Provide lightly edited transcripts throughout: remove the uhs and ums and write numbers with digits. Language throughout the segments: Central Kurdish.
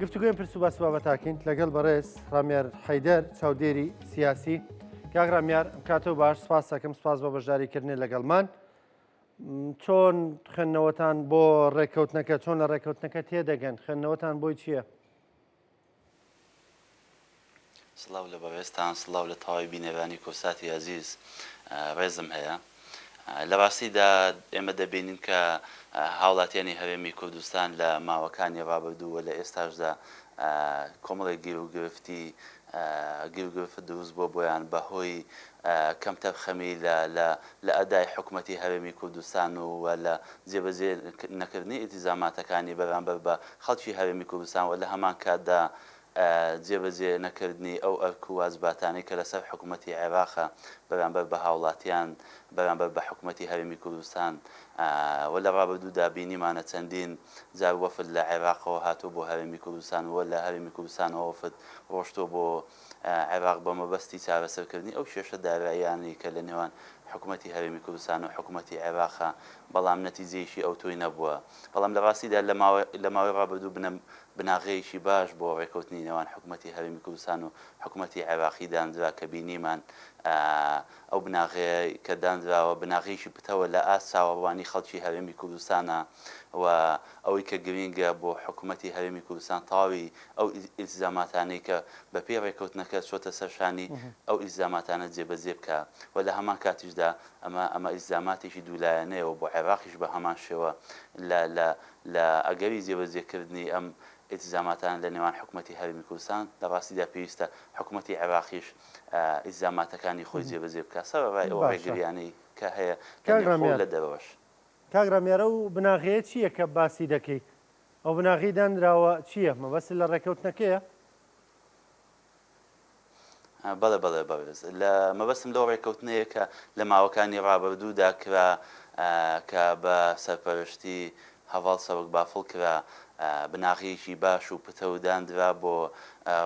گفتوگوێن پرس و باس بابەتاکەین لەگەڵ بەڕێز ڕاميار حەیدەر چاودێری سیاسی. کاک ڕاميار کاتەوە باش، سپاس دەکەم، سپاس بۆ بەشداریکردنێ لەگەڵمان. چۆن خوێندنەوەتان بۆ ڕێککەوتنەکە، چۆن لە ڕێککەوتنەکە تێدەگەن؟ خوێندنەوەتان بۆی چییە؟ سڵاو لە بەڕێستان، سڵاو لە تەواوی بینەرانی کۆساتی عەزیز. ڕێزم هەیە. لە ڕاستیدا ئێمە دەبینین کە هاوڵاتیانی هەرێمی کوردستان لە ماوەکانی ڕابردووە لە ئێستاشدا کۆمەڵێک گیر و گرفت دروست بۆ بۆیان بەهۆی کەم تەرخەمی لە ئەدای حکوومەتی هەرێمی کوردستان و لە جێبەجێ نەکردنی ئیلتیزاماتەکانی بەرامبەر بە خەڵکی هەرێمی کوردستان و لە هەمان کاتدا جێبەجێ نەکردنی ئەو ئەرک و وازباتانی کە لەسەر حکوومەتی عێراقە بەرامبەر بە هاوڵاتیان بەرامبەر بە حکوومەتی هەرێمی کوردستان و لە ڕابردوودا بینیمانە چەندین جار وەفد لە عێراقەوە هاتووە بۆ هەرێمی کوردستان و لە هەرێمی کوردستانەوە وەفد ڕۆشتۆ بۆ عێراق بە مەبەستی چارەسەرکردنی ئەو کێشە داراییانی کە لە نێوان حکوومەتی هەرێمی کوردستان و حکوومەتی عێراقە، بەڵام نەتیجەیەشی ئەو تۆی نەبووە. بەڵام لە ڕاستیدا لە ماوەی ڕابردوو بناغەیەکی باش بۆ ڕێکەوتنی نێوان حکوومەتی هەرێمی کوردستان و حکوومەتی عێراقی دانرا کە بینیمان ئەو بناغەیە کە دانراوە بناغەیەکی پتەوە لە ئاست چاوەڕوانی خەڵکی هەرێمی کوردستانە و ئەوەی کە گرینگە بۆ حکوومەتی هەرێمی کوردستان تەواوی ئەو ئیلتیزاماتانەی کە بە پێی ڕێکەوتنەکە چۆتە سەرشانی ئەو ئیلتیزاماتانە جێبەجێ بکە و لە هەمان کاتیشدا ئەمە ئیلتیزاماتێکی دوولایەنەیەوە بۆ عێراقیش بە هەمان شێوە لە ئەگەری جێبەجێکردنی ئەم ئیلتیزاماتان لە نێوان حکوومەتی هەرێمی کوردستان لە ڕاستیدا پێویستە حکوومەتی عێراقیش ئیلتیزاماتەکانی خۆی جێبەجێ بکە سەرەڕای ئەو ڕێگریانەی کە هەیە لە دەرەوەش. کاک ڕاميار ئەو بناغەیە چییە کە باسی دەکەیت؟ ئەو بناغی دانراوە چییە؟ مەبەست لە ڕێکەوتنەکەیە؟ بەڵێ بەڵێ بەڕێز، لە مەبەستم لەو ڕێکەوتنەیە کە لە ماوەکانی ڕابردوودا کرا کە بە سەرپەرشتی هەڤاڵ سەوک بافڵ کرا بناغەیەکی باش و پتەوداندرا بۆ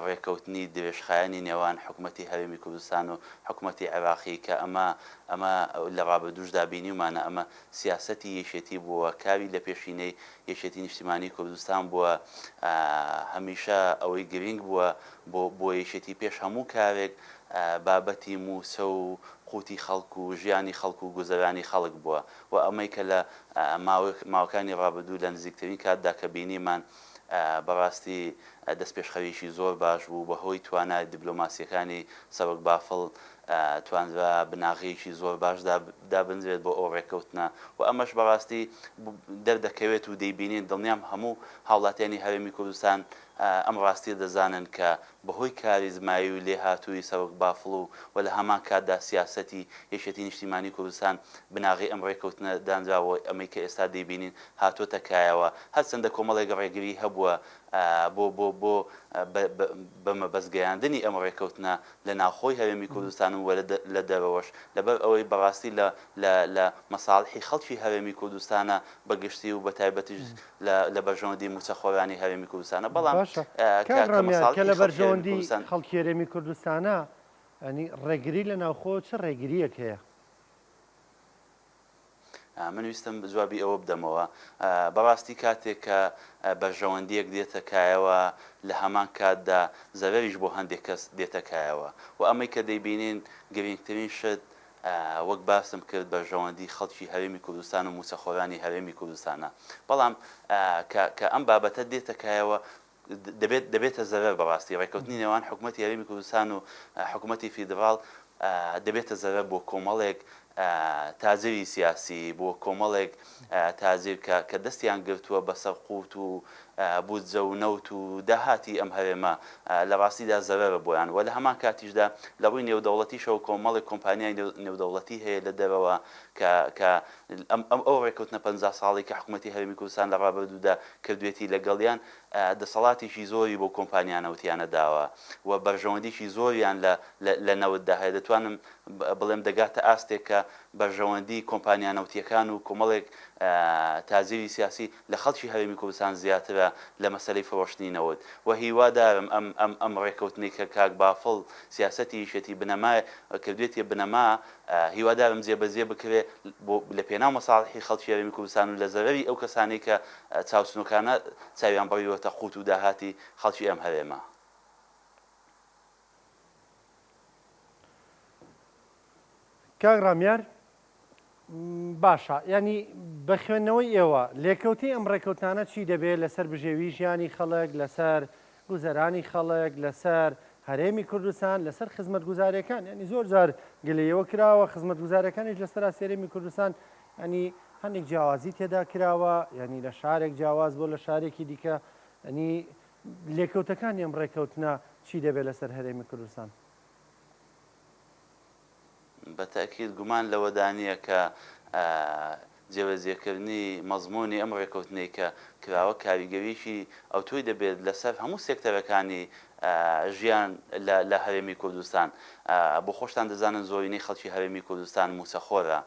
ڕێکەوتنی درێژخایانی نێوان حکوومەتی هەرێمی کوردستان و حکوومەتی عێراقی کە ئەمە لە ڕابردووشدا بینیمانە ئەمە سیاسەتی یەکێتی بووە، کاوی لە پێشینەی یەکێتی نیشتیمانی کوردستان بووە، هەمیشە ئەوەی گرنگ بووە بۆ یەکێتی پێش هەموو کارێک بابەتی موسە و قوتی خەڵک و ژیانی خەڵک و گوزەرانی خەڵک بووە و ئەمەی کە لە ماوەکانی ڕابردوو لە نزیکترین کاتدا کە بینیمان بەڕاستی دەست پێشخەویشی زۆر باش بوو بەهۆی توانای دیبلۆماسیەکانی سەوک بافڵ توانرا بناغەیەکی زۆر باش دابنجێت بۆ ئەو ڕێکەوتنە و ئەمەش بەڕاستی دەردەکەوێت و دەیبینین دڵنیام هەموو هاوڵاتیانی هەرێمی کوردستان ئەم ڕاستی دەزانن کە بەهۆی کاریزمایی و لێ هاتووی سەوک بافڵ و لە هەمان کاتدا سیاسەتی یەکێتی نیشتیمانی کوردستان بناغی ئەم ڕێکەوتنە دانراوە ئەمەی کە ئێستا دەیبینین هاتۆتە کایەوە هەرچەندە کۆمەڵێک ڕێگری هەبووە بۆ بەمەبەستگەیاندنی ئەم ڕێکەوتنە لە ناوخۆی هەرێمی کوردستان و لە دەرەوەش لەبەر ئەوەی بەڕاستی لە مەساڵحی خەڵکی هەرێمی کوردستانە بەگشتی و بە تایبەتیش لە بەرژەوەندی موچەخۆرانی هەرێمی کوردستانە. بەڵام کە لە بەرژەوەندی خەڵکی هەرێمی کوردستانە ئەنی ڕێگری لە ناوخۆ چه ڕێگریەک هەیە؟ من ویستم جوابی ئەوە بدەمەوە. بەڕاستی کاتێک کە بەرژەوەندیەک دێتە کایەوە لە هەمان کاتدا زەوەریش بۆ هەندێک کەس دێتە کایەوە و ئەمەی کە دەیبینین گرنگترین شت وەک باسم کرد بەرژەوەندی خەڵکی هەرێمی کوردستان و موچەخۆرانی هەرێمی کوردستانە. بەڵام کە ئەم بابەتە دێتە کایەوە دەبێتە زەوەر بەڕاستی ڕێکەوتنی نێوان حکوومەتی هەرێمی کوردستان و حکوومەتی فیدراڵ دەبێتە زەوەر بۆ کۆمەڵێک تاجری سیاسی، بۆ کۆمەڵێک تاجر کە دەستیان گرتووە بەسەر قووت و بودجە و نەوت و داهاتی ئەم هەرێمە لە ڕاستیدا زەوەرە بۆیان و لە هەمان کاتیشدا لە ڕووی نێودەوڵەتیشەوە کۆمەڵێک کۆمپانیای نێودەوڵەتی هەیە لە دەرەوە کە ئەو ڕێکەوتنە 50 ساڵی کە حکوومەتی هەرێمی کوردستان لە ڕابردوودا کردوێتی لەگەڵیان دەسەڵاتێکی زۆری بۆ کۆمپانیانەوتیانە داوە و بەرژەوەندیشی زۆریان لە نەوتدا هەیە. دەتوانم بڵێم دەگاتە ئاستێک کە بەرژەوەندی کۆمپانیانەوتیەکان و کۆمەڵێک تازیری سیاسی لە خەڵکی هەرێمی کوردستان زیاترە لە مەسلەی فرۆشتنینەوە و هیوادارم ئەم ڕێکەوتنی کە کاک بافڵ سیاسەتی شێتی بنەما کردوێتی بنەما هیوادارم جێبەجێ بکرێ لە پێناو مەساڵحی خەڵکی هەرێمی کوردستان و لە زەرەری ئەو کەسانی کە چاوسنوکانە چاویان بڕیوەتە قووت و داهاتی خەڵکی ئەم هەرێمە. کاک ڕامیار باشە، ینی بە خوێندنەوەی ئێوە لێکەوتی ئەم ڕێکەوتانە چی دەبێت لەسەر بژێوی ژیانی خەڵک، لەسەر گوزەرانی خەڵک، لەسەر هەرێمی کوردستان، لەسەر خزمەت گوزارەکان، ینی زۆر جار گلەیەوە کراوە خزمەت گوزارەکانیش لەسەر سێرەمی کوردستان ینی هەندێک جیاوازی تێدا کراوە، ینی لە شارێک جیاواز بۆ لە شارێکی دیکە، ینی لێکەوتەکانی ئەم ڕێکەوتنە چی دەبێت لەسەر هەرێمی کوردستان؟ بەتەکیید گومان لەوەدانە کە جێبەجێکردنی مەزموونی ئەم ڕێکەوتنەی کە کراوە کاریگەریشی ئەو توی دەبێت لەسەر هەموو سێکتەرەکانی ژیان لە هەرێمی کوردستان. بۆ خۆشتان دەزانن زۆرینەی خەڵکی هەرێمی کوردستان موسەخۆرە،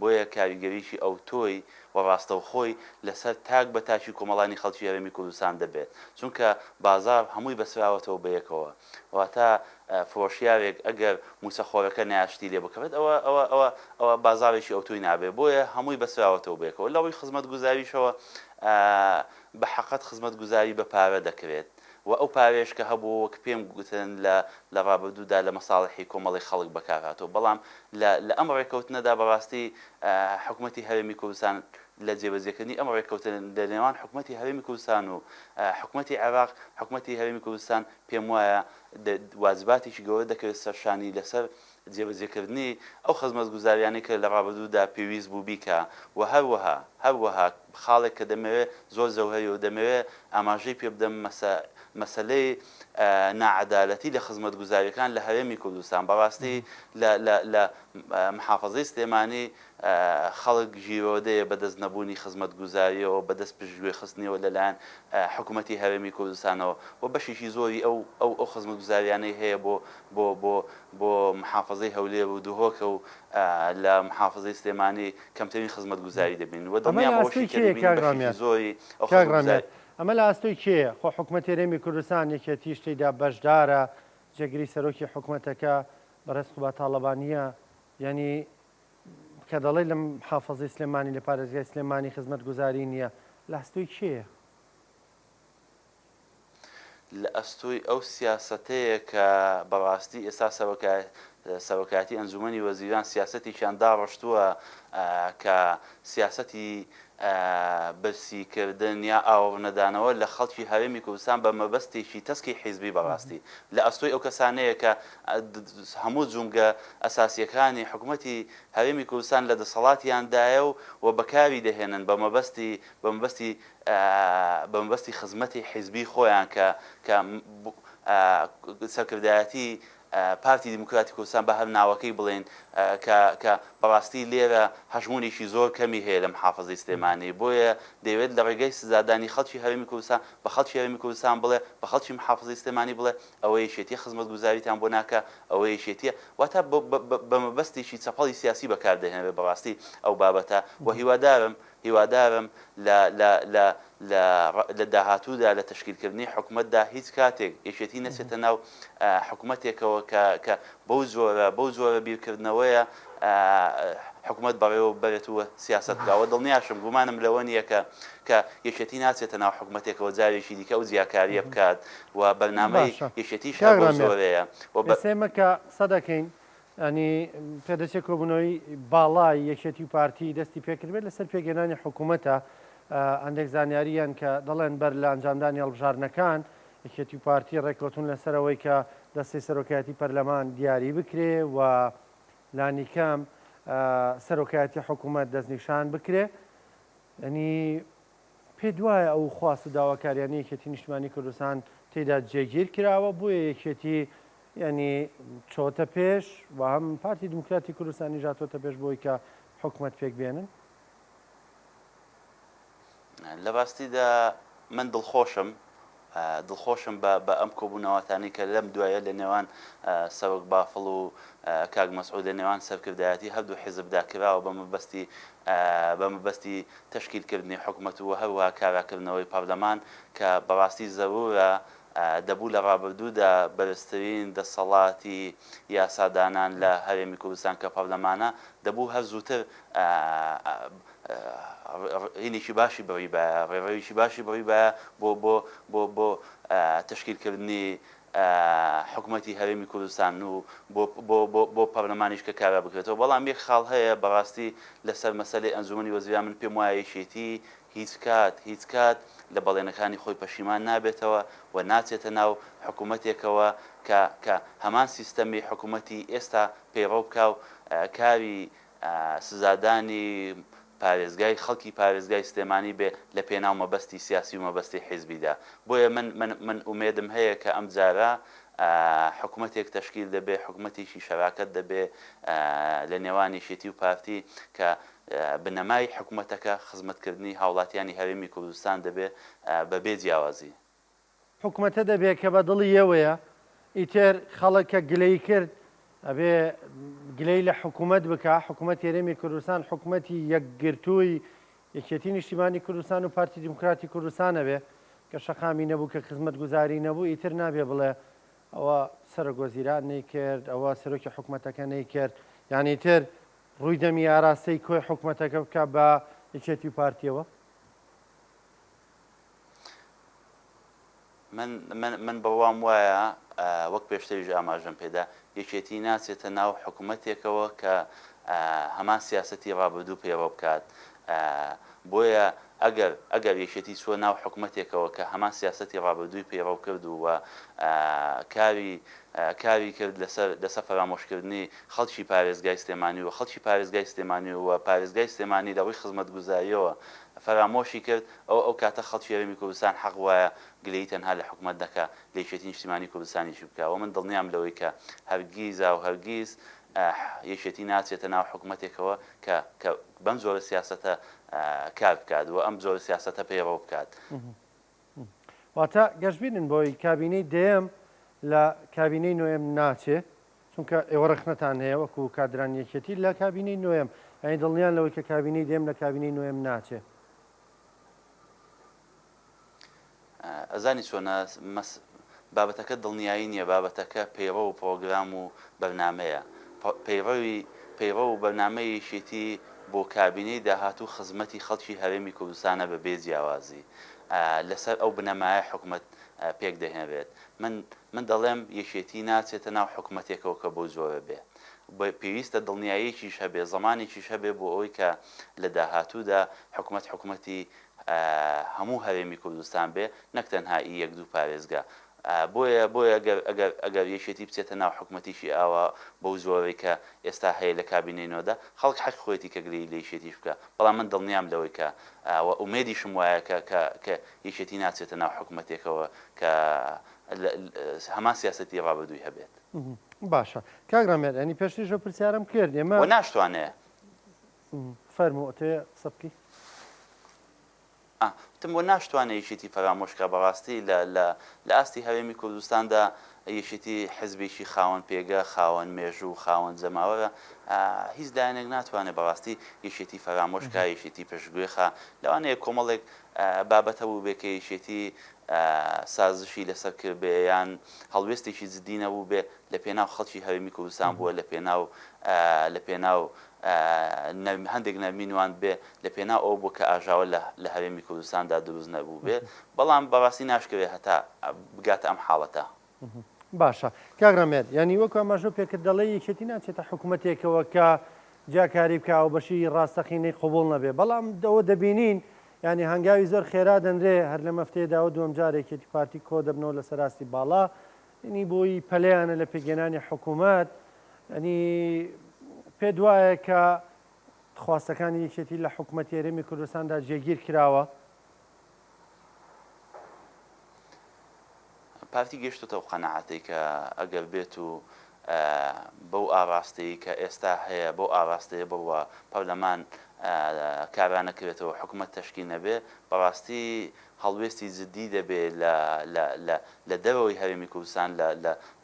بۆیە کاریگەریشی ئەو تۆی و ڕاستەوخۆی لەسەر تاک بە تاکی کۆمەڵانی خەڵکی هەرێمی کوردستان دەبێت، چونکە بازار هەمووی بەسراوەتەوە بەیەکەوە، واتە فرۆشیارێک ئەگەر موسەخۆرەکە ناشتی لێ بکەوێت ئەوە بازارێکی ئەو توی نابێت، بۆیە هەمووی بەسراوەتەوە بەیەکەوە. لەڕووی خزمەت گوزاریشەوە بە حەقەت خزمەت گوزاری بە پارە دەکرێت و ئەو پارێش کە هەبوو وەک پێم گوتن لە ڕابردوودا لە مەساڵحی کۆمەڵی خەڵک بەکارهاتەوە. بەڵام لە ئەم ڕێکەوتنەدا بەڕاستی حکوومەتی هەرێمی کوردستان لە جێبەجێکردنی ئەم ڕێکەوتن لە نێوان حکوومەتی هەرێمی کوردستان و حکوومەتی عێراق، حکوومەتی هەرێمی کوردستان پێم وایە واجباتێکی گەورە دەکرێت سەرشانی لەسەر جێبەجێکردنی ئەو خزمەت گوزاریانی کە لە ڕابردوودا پێویست بوو بیکە و هەروەها خاڵێک کە دەمەوێت زۆر زەوهەری و دەمەوێت ئاماژەی پێ بدەم مەسلەی ناعەدالەتی لە خزمەت گوزاریەکان لە هەرێمی کوردستان. بەڕاستی لە محافەزەی سلێمانی خەڵک ژیرۆدەیە بەدەست نەبوونی خزمەت گوزاریەوە بەدەست پشتگوێ خستنیەوە لەلایەن حکوومەتی هەرێمی کوردستانەوە و بەشێکی زۆری ئەو خزمەت گوزاریانەی هەیە بۆ محافەزەی هەولێر و دوهۆکە و لە محافەزەی سلێمانی کەمترین خزمەت گوزاری دەبین و دڵنیام زۆری ئەمە لە ئاستۆی کێیە؟ خۆ حکوومەت هەرێمی کوردستان یەکێتی شتێکدا بەشدارە، جێگری سەرۆکی حکوومەتەکە بەڕێز قوبات تاڵەبانیە، ینی کە دەڵێ لە محافەزەی سلێمانی لە پارێزگای سلێمانی خزمەت گوزاری نییە، لە ئاستۆی کێیە؟ لە ئەستۆی ئەو سیاسەتەیە کە بەڕاستی ئێستا سەرۆکایەتی ئەنجومەنی وەزیران سیاسەتیشیان داڕشتووە کە سیاسەتی برسیکردن یا ئاوەڕنەدانەوە لە خەڵکی هەرێمی کوردستان بە مەبەستێکی تەسکی حیزبی بەڕاستی لە ئەستۆی ئەو کەسانەیە کە هەموو جونگە ئەساسیەکانی حکوومەتی هەرێمی کوردستان لە دەسەڵاتیاندایە و بەکاری دەهێنن بە مەبەستی خزمەتی حیزبی خۆیان کە سەرکردایەتی پارتی دیموکراتی کوردستان بە هەر ناوەکەی بڵێن کە بەڕاستی لێرە هەژمونێکی زۆر کەمی هەیە لە محافەزەی سلێمانی، بۆیە دەیەوێت لە ڕێگەی سزادانی خەڵکی هەرێمی کوردستان بە خەڵکی هەرێمی کوردستان بڵێ بە خەڵکی محافەزەی سلێمانی بڵێ ئەوە یەکێتیە خزمەت گوزاریتان بۆ ناکە، ئەوە یەکێتیە واتە بە مەبەستێکی چەپەڵی سیاسی بەکاردەهێنێت بەڕاستی ئەو بابەتە و هیوادارم لە داهاتوودا لە تشکیلکردنی حکوومەتدا هیچ کاتێک یەکێتی نەچێتە ناو حکوومەتێکەوە کە بەو جۆرە بیرکردنەوەیە حکوومەت بەڕێوە بەرێتوە سیاست بکاوە. دڵنیاشم گومانم لەوە نییە کە یەکێتی ناچێتە ناو حکوومەتێکەوە جارێکی دیکە و زیاکاریە بکات و بەرنامەی یەکێتی زۆرەیە سێمەکە سەدەکەین ئەنی پێدەچێت کۆبوونەوەی باڵای یەکێتی و پارتی دەستی پێکردبێت لەسەر پێگەێنانی حکوومەتە ئەندێک زانیاریان کە دەڵێن بەر لە ئەنجامدانی هەڵبژارنەکان یەکێتی و پارتی ڕێککەوتون لەسەرەوەی کە دەستی سەرۆکایەتی پەرلەمان دیاری بکرێ و لانیکەم سەرۆکایەتی حکوومەت دەستنیشان بکرێ. ینی پێ دوایە ئەو خواست و داواکاریانی یەکێتی نیشتیمانی کوردستان تێدا جێگیر کراوە بۆیە یەکێتی ینی چۆتە پێش و هەم پارتی دیموکراتی کوردستانی ژاتۆتە پێش بۆی کە حکوومەت پێک بێنن. لە باستیدا من دڵخۆشم بە ئەم کۆبوونەوەتانی کە لەم دوایە لە نێوان سەوەک بافڵ و کاک مەسعود لە نێوان سەرکردایەتی هەردوو حیزبدا کراوە بە مەبەستی بە مەبەستی تەشکیلکردنی حکوومەت و هەروە کاراکردنەوەی پەرلەمان کە بەڕاستی زەرورە دەبوو لە ڕابردوودا بەرزترین دەسەڵاتی یاسادانان لە هەرێمی کوردستان کە پەرلەمانە دەبوو هەر زووتر هینێکی باشی بەڕی بە ڕێڕەویی باشی بەڕی بە بۆ تشکیلکردنی حکوومەتی هەرێمی کوردستان و بۆ پەرلەمانیش کە کارا بکرێتەوە بەڵام یەک خاڵ هەیە بەڕاستی لەسەر مەسەلەی ئەنجومەنی وەزیران من پێم وایە یەکێتی هیچ کات لە بەڵێنەکانی خۆی پەشیمان نابێتەوە و ناچێتە ناو حکوومەتێکەوە کە هەمان سیستەمی حکوومەتی ئێستا پەیڕەو بکە و کاوی سزادانی پارێزگای خەڵکی پارێزگای سلێمانی بێ لە پێناو مەبەستی سیاسی و مەبەستی حیزبیدا بۆیە من ئومێدم هەیە کە ئەم جارە حکوومەتێک تشکیل دەبێ حکوومەتێکی شەراکەت دەبێ لە نێوانی شێتی و پارتی کە بنەمای حکوومەتەکە خزمەتکردنی هاوڵاتیانی هەرێمی کوردستان دەبێ بەبێ جیاوازی حکوومەتە دەبێت کە بە دڵی ئێوەیە ئیتر خەڵکە گلەی کرد ئەبێ گلەی لە حکوومەت بکە حکوومەت هێرێمی کوردستان حکوومەتی یەکگرتووی یەکێتی نیشتیمانی کوردستان و پارتی دیموکراتی کوردستانە بێ کە شەقامی نەبوو کە خزمەت گوزاری نەبوو ئیتر نابێ بڵێ ئەوە سەرۆکوەزیران نەیکرد ئەوە سەرۆکی حکوومەتەکە نەیکرد یانی تر ڕووی دەمی ئاراستەی کۆی حکوومەتەکە بکە بە یەکێتی پارتیەوە من بەوام وایە وەک پێشتریش ئاماژەم پێدا یەکێتی ناچێتە ناو حکوومەتێکەوە کە هەمان سیاسەتی ڕابردوو پێوە بکات بۆیە ئەگەر یەکێتی چوە ناو حکوومەتێکەوە کە هەمان سیاسەتی ڕابردووی پێڕەو کرد و کاوی کرد لەسەر فەرامۆشکردنی خەڵکی پارێزگای سلێمانی و خەڵکی پارێزگای سلێمانی و پارێزگای سلێمانی لەڕووی خزمەتگوزاریەوە فەرامۆشی کرد ئەو کاتە خەڵکی هەرێمی کوردستان حەق وایە گلەی تەنها لە حکوومەت دەکا لە یەکێتی نیشتیمانی کوردستانیشی بکەوە من دڵنیام لەوەی کە هەرگیز یەکێتی ناچێتە ناو حکوومەتێکەوە کە بەم زۆرە سیاسەتە کار بکات و ئەم زۆر سیاسەتە پێڕەو بکات واتە گەشتبینن بۆی کابینەی دێم لە کابینەی نوێم ناچێ چونکە ئێوە ڕخنەتان هەیە وەکو کادران یەکێتی لە کابینەی نوێم ئەی دڵنیان لەوەی کە کابینەی دێم لە کابینەی نوێم ناچێ ئەزانی چۆنە بابەتەکە دڵنیایی نییە بابەتەکە پەیڕە و پرۆگرام و بەرنمەیە پەیڕە و بەرنمەیەشێتی بۆ کابینەی داهاتوو خزمەتی خەڵکی هەرێمی کوردستانە بە بێ جیاوازی لەسەر ئەو بنەمایە حکوومەت پێک دەهێنرێت من دەڵێم یەکێتی ناچێتە ناو حکوومەتێکەوە کە بۆ زۆرە بێ پێویستە دڵنیاییەکیش هەبێ زمانێکیش هەبێ بۆ ئەوەی کە لە داهاتوودا حکوومەتی هەموو هەرێمی کوردستان بێ نەک تەنها یەک دوو پارێزگا بۆیە ئەگەر یەکێتی بچێتە ناو حکوومەتیشی ئاوا بەو زۆرەی کە ئێستا هەیە لە کابینەینەوەدا خەڵک حەق خۆیەتی کە گرەی لە یەکێتیش بکە بەڵام من دڵنیام لەوەی کە ئومێدیشم وایە کە یەکێتی ناچێتە ناو حکوومەتێکەوە کە هەمان سیاسەتی ڕابردووی هەبێت باشە کاگرامێر ئەنی پێشتیژە پرسیارم کرد ئێمە ناشتوانێ فەرمووتێ قسە تم بۆ ناشتوانێت یەکێتی فەرامۆشکە بەڕاستی لە ئاستی هەرێمی کوردستاندا یەکێتی حزبێکی خاوەن پێگە خاوەن مێژوو خاوەن جەماوەرە هیچ لایەنێک ناتوانێت بەڕاستی یەکێتی فەرامۆشکە یەکێتی پێشگوێخە لەوانەیە کۆمەڵێک بابەتە بوو بێ کە یەکێتی سازشی لەسەر کرد بێ یان هەڵوێستێکی جددی نەبوو بێ لە پێناو خەڵکی هەرێمی کوردستان بووە لە پێناو هەندێک نەرمینوان بێ لە پێنا ئەو بوو کە ئاژاوە لە هەرێمی کوردستاندا دروست نەبوو بێ بەڵام بەڕاستی ناشکەوێت هەتا بگاتە ئەم حاڵەتە باشە کاگرامێت ینی وەکو ئەماژۆ پێکرد دەڵێ یەکێتی ناچێتە حکوومەتێکەوە کە جاکاری بکە و بەشی ڕاستەقینەی قوبوڵ نەبێ بەڵام ئەوە دەبینین ینی هەنگاوی زۆر خێرا دەنرێ هەر لە مەفتەیەداوە دووەم جارێکێتی پارتی کۆ دەبنەوە لە سەراستی باڵا ینی بۆی پەلەیانە لە پێگەێنانی حکوومەت ینی پێ دوایە کە خواستەکانی یەکێتی لە حکوومەتی هەرێمی کوردستاندا جێگیر کراوە پارتی گەشتوتە و قەنەعەتی کە ئەگەر بێت و بەو ئاڕاستەیە کە ئێستا هەیە بەو ئاڕاستەیە بڕوە پەرلەمان کارانەکرێتەوە حکوومەت تەشکیل نەبێ بەڕاستی هەڵوێستی جددی دەبێت لە دەرەوەی هەرێمی کوردستان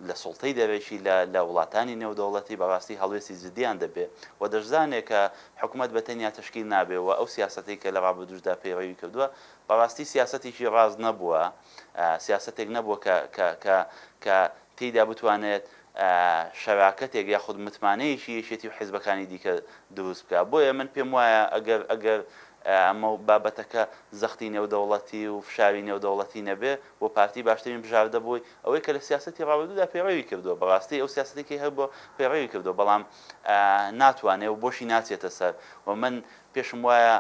لە سوڵتەی دەرەوێشی لە وڵاتانی نێودەوڵەتی بەڕاستی هەڵوێستی جددیان دەبێت و دەشزانێت کە حکوومەت بەتەنیا تەشکیل نابێت و ئەو سیاسەتی کە لە ڕابردووشدا پەیڕەوی کردووە بەڕاستی سیاسەتێکی ڕاز نەبووە سیاسەتێک نەبووە کە تێیدا بتوانێت شەراکەتێک یاخود متمانەیەکی یەکێتی و حیزبەکانی دیکە دروست بکە بۆیە من پێم وایە ئەگەر ئەمە بابەتەکە زەختی نێودەوڵەتی و فشاری نێودەوڵەتی نەبێ بۆ پارتی باشترین بژاردە بووی ئەوەی کە لە سیاسەتی ڕابردوودا پەیڕەوی کردووە بەڕاستی ئەو سیاسەتێکی هەر بۆ پەیڕەوی کردووە بەڵام ناتوانێت و بۆشی ناچێتە سەر و من پێشم وایە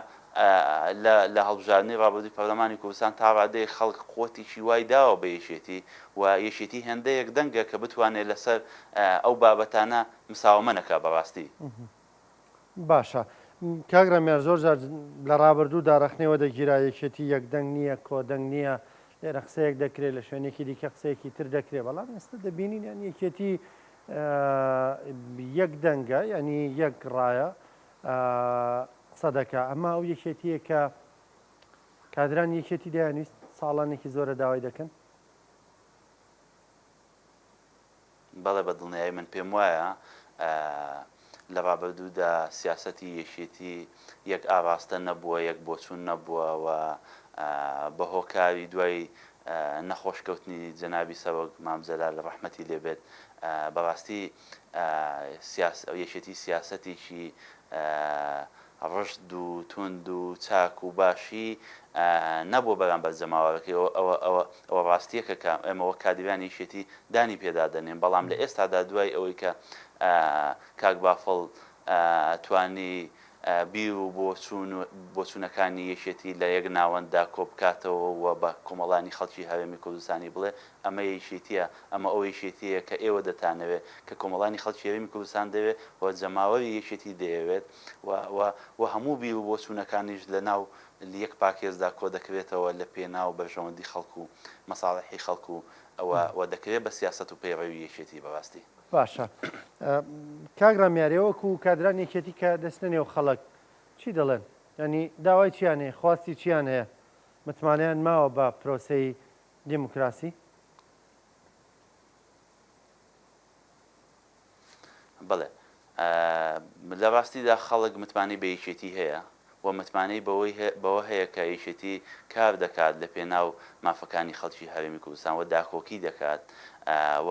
لە هەڵبژاردننی ڕابردووی پەرلەمانی کوردستان تا ڕادەیە خەڵک قوتێکی وای داوە بە یەکێتی و یەکێتی هێندەیەک دەنگە کە بتوانێت لەسەر ئەو بابەتانە مساومە نەکا بەڕاستی باشە کاگرامێر زۆر جار لە ڕابردوودا ڕەخنەوە دەگیرا یەکێتی یەکدەنگ نییە کۆدەنگ نییە لێرە قسەیەک دەکرێت لە شوێنێکی دیکە قسەیەکی تر دەکرێت بەڵام ئێستا دەبینین یان یەکێتی یەک دەنگە ینی یەک ڕایە قسە دەکا ئەمە ئەو یەکێتیە کە کادران یەکێتی دەیانویست ساڵانێکی زۆرە داوای دەکەن بەڵێ بە دڵنیایی من پێم وایە لە ڕابردوودا سیاسەتی یەکێتی یەک ئاراستە نەبووە یەک بۆچوون نەبووە و بە هۆکاری دوای نەخۆشکەوتنی جەنابی سەرۆک مامزەلار لە ڕەحمەتی لێبێت بەڕاستی یەکێتی سیاسەتێکی ڕشد و تند و چاک و باشی نەبووە بەرامبەر جەماوەڕەکەی ئەوە ڕاستیەکە کە ئێمەوە کادرانی یەکێتی دانی پێدا دەنێن بەڵام لە ئێستادا دوای ئەوەی کە کاک بافڵ توانی بیر و بۆچوونەکانی یەکێتی لە یەک ناوەنددا کۆبکاتەوە و بە کۆمەڵانی خەڵکی هەرێمی کوردستانی بڵێ ئەمە یەکێتیە ئەمە ئەو یەکێتیە کە ئێوە دەتانەوێت کە کۆمەڵانی خەڵکی هەرێمی کوردستان دەوێت و جەماوەری یەکێتی دەیەوێت و هەموو بیر و بۆچوونەکانیش لە ناو یەک پاکێزدا کۆ دەکرێتەوە لە پێناو بەرژەوەندی خەڵکو و مەساڵحی خەڵکو و دەکرێت بە سیاست و پەیڕەوی یەکێتی بەڕاستی باشە کاگرامێرەوەکو و کادران یەکێتی کە دەستنە نێو خەڵک چی دەڵێن ینی داوای چیان هەیە خواستی چیان هەیە متمانیان ماوە بە پرۆسەی دیموکراسی بڵێ لە ڕاستیدا خەڵک متمانی بە یەکێتی هەیە و متمانەی بەوە هەیە کە یەکێتی کار دەکات لە پێناو مافەکانی خەڵکی هەرێمی کوردستان و داکۆکی دەکات و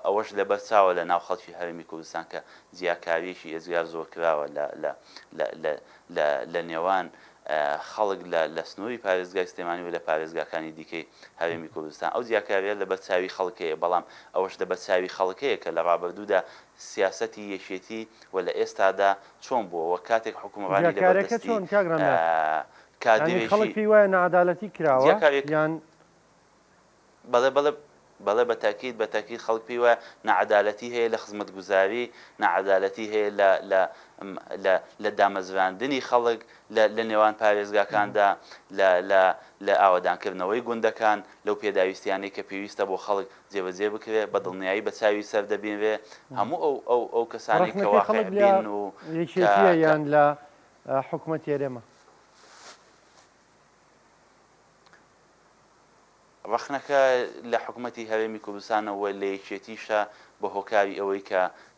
ئەوەش لەبەر چاوە لە ناو خەڵکی هەرێمی کوردستان کە جیاکاریشی ئێزگار زۆر کراوە لە نێوان خەڵک لە سنووری پارێزگای سلێمانی و لە پارێزگاکانی دیکەی هەرێمی کوردستان ئەو جیاکاریە لەبەر چاوی خەڵکەیە بەڵام ئەوەش لەبەر چاوی خەڵکەیە کە لە ڕابردوودا سیاسەتی یەکێتی و لە ئێستادا چۆن بووە و کاتێک حکوومەڕانی جیاکارەکە چۆن کاگرامێر خەڵک پێی وایە نەعەدالەتی کراوە یان بەڵێ بە تاکید خەڵک پێی وایە نەعەدالەتی هەیە لە خزمەتگوزاری نەعەدالەتی هەیە لە دامەزراندنی خەڵک لە نێوان پارێزگاکاندا لە ئاوادانکردنەوەی گوندەکان لەو پێداویستیانەی کە پێویستە بۆ خەڵک جێبەجێ بکرێت بە دڵنیایی بە چاوی سەر دەبینرێ هەموو ئەو کەسانی کە واقعبین و یان لە حکوومەت هێرێمە ڕەخنەکە لە حکوومەتی هەرێمی کوردستانەوە لە یەکێتیشە بە هۆکاری ئەوەی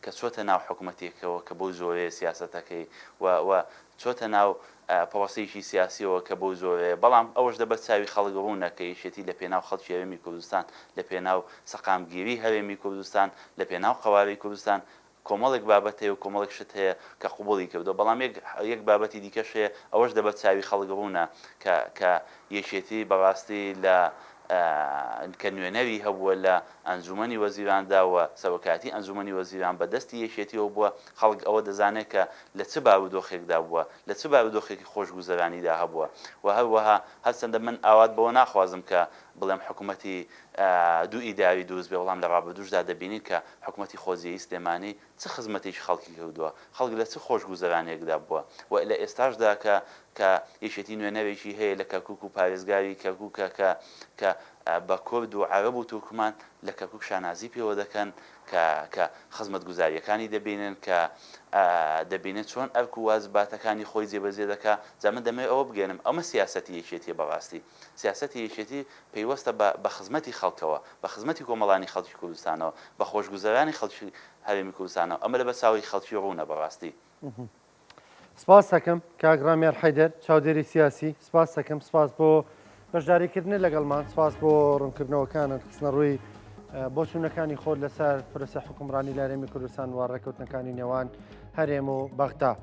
کە چۆتە ناو حکوومەتێکەوە کە بۆ زۆرەیە سیاسەتەکەی و چۆتە ناو پڕۆسەیەکی سیاسیەوە کە بۆ زۆرەیە بەڵام ئەوەش دەبەت چاوی خەڵک ڕوونە کە یەکێتی لە پێناو خەڵکی هەرێمی کوردستان لە پێناو سەقامگیری هەرێمی کوردستان لە پێناو قەواوی کوردستان کۆمەڵێک بابەت هەیە و کۆمەڵێک شت هەیە کە قوبوڵی کردو بەڵام یەک بابەتی دیکەش هەیە ئەوەش دەبەت چاوی خەڵک ڕوونە کە یەکێتی بەڕاستی لە کە نوێنەوی هەبووە لە ئەنجومەنی وەزیراندا و سەرۆکاتی ئەنجومەنی وەزیران بەدەستی یەکێتیەوە بووە خەڵک ئەوە دەزانێت کە لە چ بارودۆخێکدا بووە لە چ بارودۆخێکی خۆشگوزەرانیدا هەبووە و هەروەها هەرچەندە من ئاوات بەوە ناخوازم کە بڵێم حکوومەتی دوو ئیداری دروست بێ وەڵام لە ڕابردووشدا دەبینیت کە حکوومەتی خۆزیەیی سلێمانی چ خزمەتێکی خەڵکی کردووە خەڵک لە چ خۆشگوزەرانێکدا بووە و لە ئێستاشدا کە یەکێتی نوێنەوێکی هەیە لە کەرکووک و پارێزگاری کەرکووکە کە بە کورد و عەرەب و تورکمان لە کەرکووک شانازی پێوە دەکەن کە خزمەتگوزاریەکانی دەبینن کە دەبینێت چۆن ئەرک و واجباتەکانی خۆی جێبەجێ دەکا. جامە دەمەوێت ئەوە بگەێنم ئەمە سیاسەتی یەکێتیە بەڕاستی. سیاسەتی یەکێتی پەیوەستە بە خزمەتی خەڵکەوە، بە خزمەتی کۆمەڵانی خەڵکی کوردستانەوە، بە خۆشگوزەرانی خەڵکی هەرێمی کوردستانەوە. ئەمە لە بەرچاوی خەڵکی ڕوونە بەڕاستی. سپاس دەکەم کاک ڕامێر حەیدەر چاودێری سیاسی. سپاس دەکەم، سپاس بۆ بەشداریکردنی لەگەڵمان، سپاس بۆ ڕوونکردنەوەکانت خستنە ڕووی بۆ چوونەکانی خۆت لەسەر پرۆسە حکومڕانی لە هەرێمی کوردستان و ڕێکەوتنەکانی نێوان هەرێم و بەغدا.